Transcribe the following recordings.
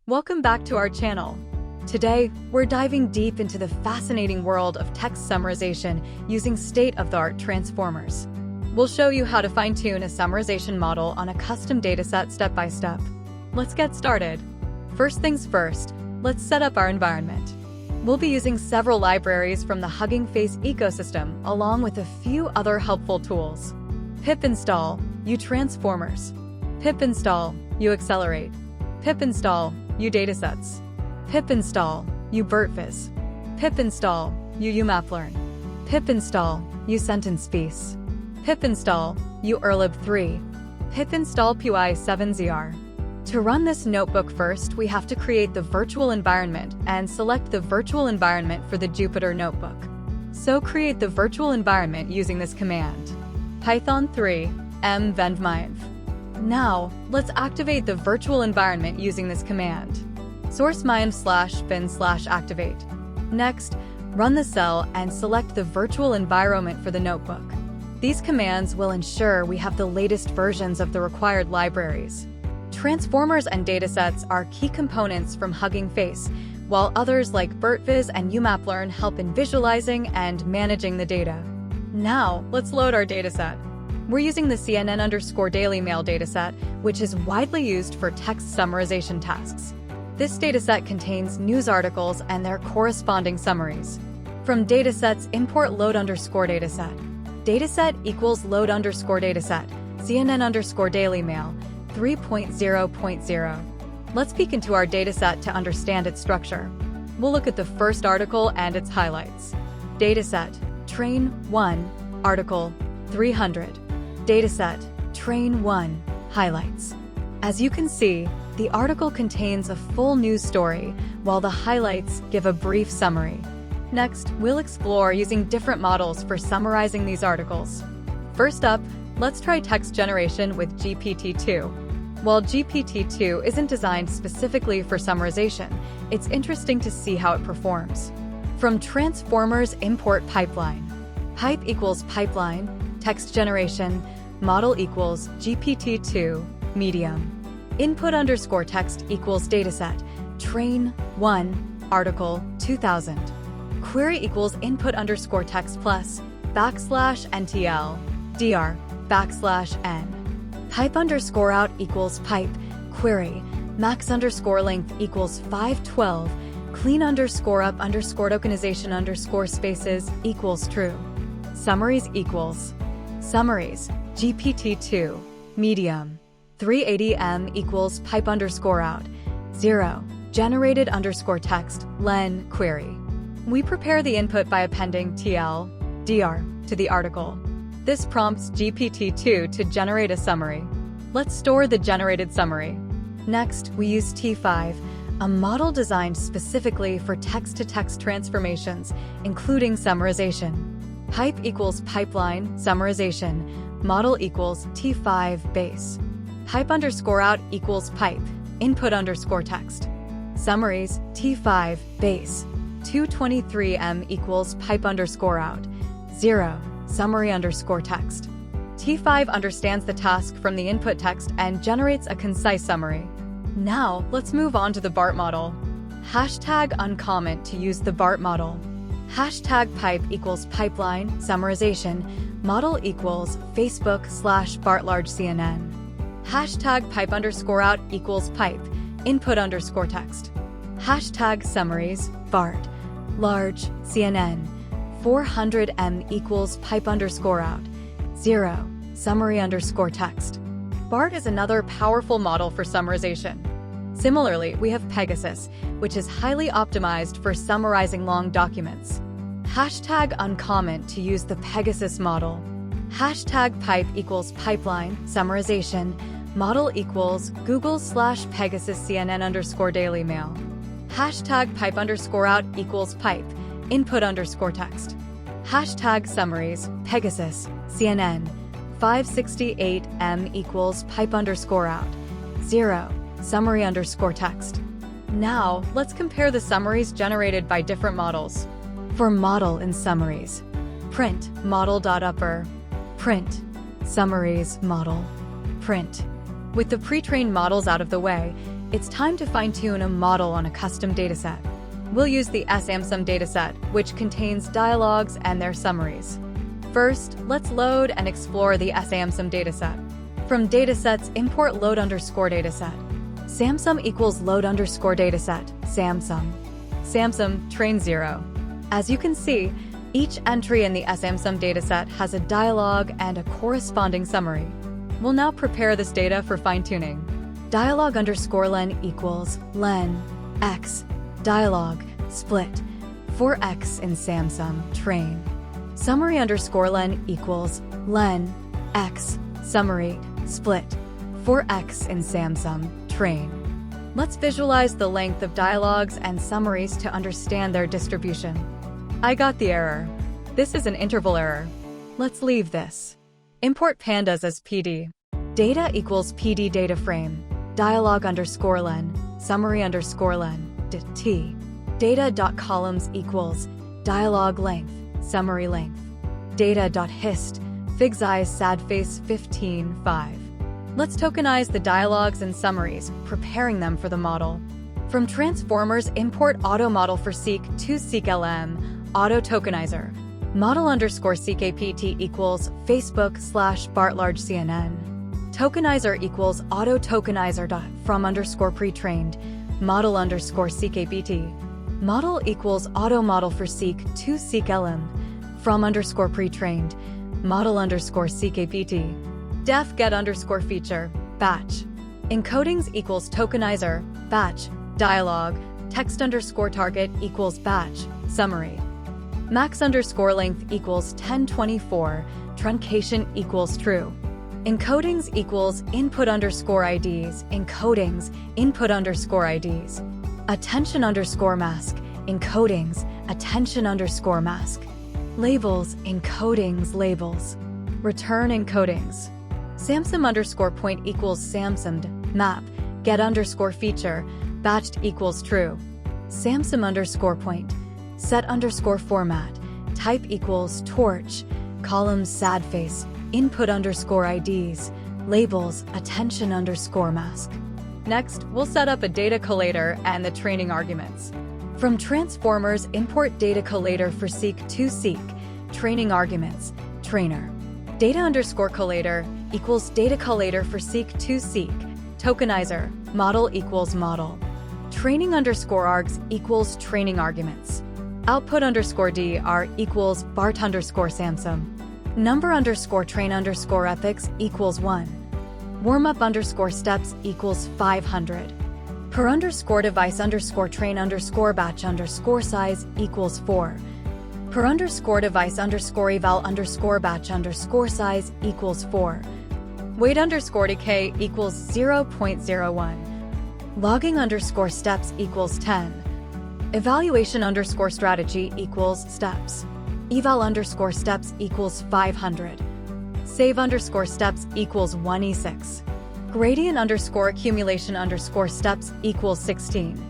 Welcome back to our channel. Today, we're diving deep into the fascinating world of text summarization using state-of-the-art transformers. We'll show you how to fine-tune a summarization model on a custom dataset step by step. Let's get started. First things first, let's set up our environment. We'll be using several libraries from the Hugging Face ecosystem, along with a few other helpful tools. Pip install uTransformers. Pip install uAccelerate. Pip install uDatasets. Pip install uBARTviz. Pip install uMapLearn. Pip install uSentencePiece. Pip install uErlib3. Pip install PY7ZR. To run this notebook first, we have to create the virtual environment and select the virtual environment for the Jupyter notebook. So create the virtual environment using this command. Python 3 mvenv. Now, let's activate the virtual environment using this command. source-bin/activate. Next, run the cell and select the virtual environment for the notebook. These commands will ensure we have the latest versions of the required libraries. Transformers and datasets are key components from Hugging Face, while others like BARTviz and uMapLearn help in visualizing and managing the data. Now, let's load our dataset. We're using the CNN_Daily Mail dataset, which is widely used for text summarization tasks. This dataset contains news articles and their corresponding summaries. From datasets, import load_dataset. Dataset equals load_dataset, CNN_Daily Mail, 3.0.0. Let's peek into our dataset to understand its structure. We'll look at the first article and its highlights. Dataset, Train 1, Article 300. Dataset, Train 1, Highlights. As you can see, the article contains a full news story, while the highlights give a brief summary. Next, we'll explore using different models for summarizing these articles. First up, let's try text generation with GPT-2. While GPT-2 isn't designed specifically for summarization, it's interesting to see how it performs. From Transformers import pipeline. Pipe equals pipeline, text generation, model equals GPT-2, medium. Input_text equals dataset, train 1, article 2000. Query equals input_text plus \NTL, dr, \n. Pipe_out equals pipe, query, max_length equals 512, clean_up_tokenization_spaces equals true. Summaries equals summaries, GPT-2, medium. 380M equals pipe_out, 0, generated_text, len, query. We prepare the input by appending TL, dr to the article. This prompts GPT-2 to generate a summary. Let's store the generated summary. Next, we use T5, a model designed specifically for text-to-text transformations, including summarization. Pipe equals pipeline, summarization, model equals T5 base. Pipe_out equals pipe, input_text. Summaries, T5 base. 223M equals pipe_out, 0, summary_text. T5 understands the task from the input text and generates a concise summary. Now, let's move on to the BART model. Hashtag uncomment to use the BART model. Hashtag pipe equals pipeline, summarization, model equals Facebook/BART_CNN. Hashtag pipe_out equals pipe, input_text. Hashtag summaries, BART, large, CNN, 400M equals pipe_out, 0, summary_text. BART is another powerful model for summarization. Similarly, we have PEGASUS, which is highly optimized for summarizing long documents. Hashtag uncomment to use the PEGASUS model. Hashtag pipe equals pipeline, summarization, model equals Google/Pegasus CNN_Daily Mail. Hashtag pipe_out equals pipe, input_text. Hashtag summaries, Pegasus, CNN, 568M equals pipe_out, 0, summary_text. Now, let's compare the summaries generated by different models. For model and summaries, print model.upper, print summaries model, print. With the pre-trained models out of the way, It's time to fine-tune a model on a custom dataset. We'll use the SAMSum dataset, which contains dialogues and their summaries. First, let's load and explore the SAMSum dataset. From datasets, import load_dataset. SAMSum equals load_dataset, SAMSum. SAMSum train 0. As you can see, each entry in the SAMSum dataset has a dialogue and a corresponding summary. We'll now prepare this data for fine-tuning. Dialog_len equals len x dialog split for x in SAMSum train. Summary_len equals len x summary split for x in SAMSum train. Let's visualize the length of dialogues and summaries to understand their distribution. I got the error. This is an interval error. Let's leave this. Import pandas as PD. Data equals PD data frame. Dialog_len, summary_len, t. Data.columns equals dialog length, summary length. Data.hist, figsize sadface 15.5. Let's tokenize the dialogues and summaries, preparing them for the model. From transformers, import auto-model for seek to seek-lm, auto-tokenizer. Model_ckpt equals Facebook/BART_large_CNN. Tokenizer equals auto-tokenizer.from_pretrained, model_ckpt. Model equals auto-model for seek to seek-lm, from_pretrained, model_ckpt. Def get_feature, batch. Encodings equals tokenizer, batch, dialog, text_target equals batch, summary. Max_length equals 1024, truncation equals true. Encodings equals input_IDs, encodings, input_IDs. Attention_mask, encodings, attention_mask. Labels, encodings, labels. Return encodings. SAMSum_point equals SAMSummed, map, get_feature, batched equals true. SAMSum_point, set_format, type equals torch, columns sadface, input_IDs, labels, attention_mask. Next, we'll set up a data collator and the training arguments. From transformers, import data collator for seek to seek, training arguments, trainer. Data_collator equals data collator for seek to seek, tokenizer, model equals model. Training_args equals training arguments. Output_dr equals BART_SAMSum. Number_train_ethics equals 1. Warmup_steps equals 500. Per_device_train_batch_size equals 4. Per_device_eval_batch_size equals 4. Weight_decay equals 0.01. Logging_steps equals 10. Evaluation_strategy equals steps. Eval_steps equals 500. Save_steps equals 1e6. Gradient_accumulation_steps equals 16.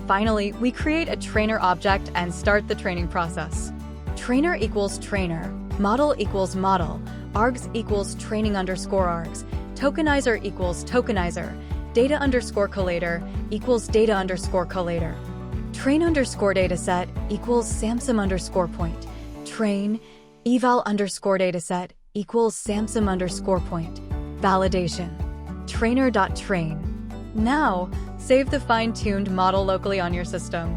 Finally, we create a trainer object and start the training process. Trainer equals trainer, model equals model, args equals training_args, tokenizer equals tokenizer, data_collator equals data_collator. Train_dataset equals SAMSum_point. Train, eval_dataset equals SAMSum_point. Validation. Trainer.train. Now, save the fine-tuned model locally on your system.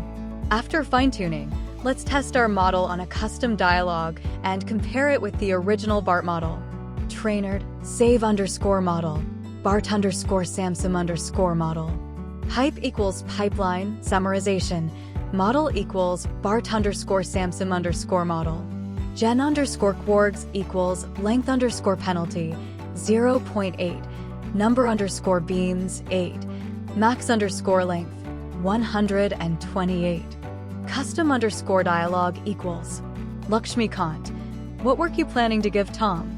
After fine-tuning, let's test our model on a custom dialog and compare it with the original BART model. Trainer, save_model, BART_SAMSum_model. Pipe equals pipeline, summarization, model equals BART_SAMSum_model. Gen_quargs equals length_penalty, 0.8, number_beams, 8, max_length, 128. Custom_dialog equals Lakshmikant. What work you planning to give Tom?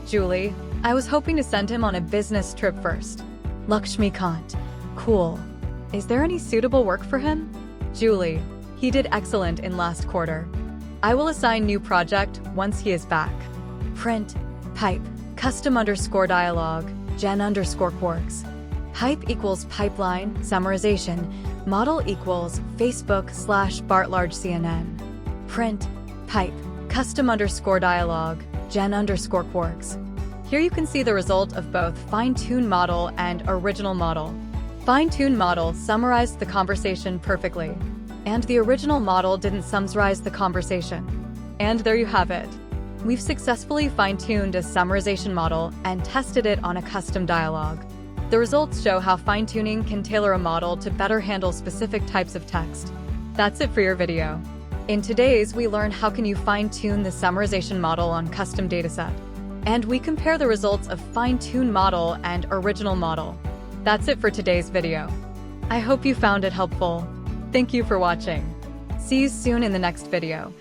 Julie, I was hoping to send him on a business trip first. Lakshmikant, cool. Is there any suitable work for him? Julie, he did excellent in last quarter. I will assign new project once he is back. Print, pipe, custom_dialog, gen_quarks. Pipe equals pipeline, summarization, model equals Facebook/BART large CNN. Print, pipe, custom underscore dialog, gen underscore quarks. Here you can see the result of both fine-tuned model and original model. Fine-tuned model summarized the conversation perfectly, and the original model didn't summarize the conversation. And there you have it. We've successfully fine-tuned a summarization model and tested it on a custom dialog. The results show how fine-tuning can tailor a model to better handle specific types of text. That's it for your video. In today's, we learn how can you fine-tune the summarization model on custom dataset. And we compare the results of fine-tuned model and original model. That's it for today's video. I hope you found it helpful. Thank you for watching. See you soon in the next video.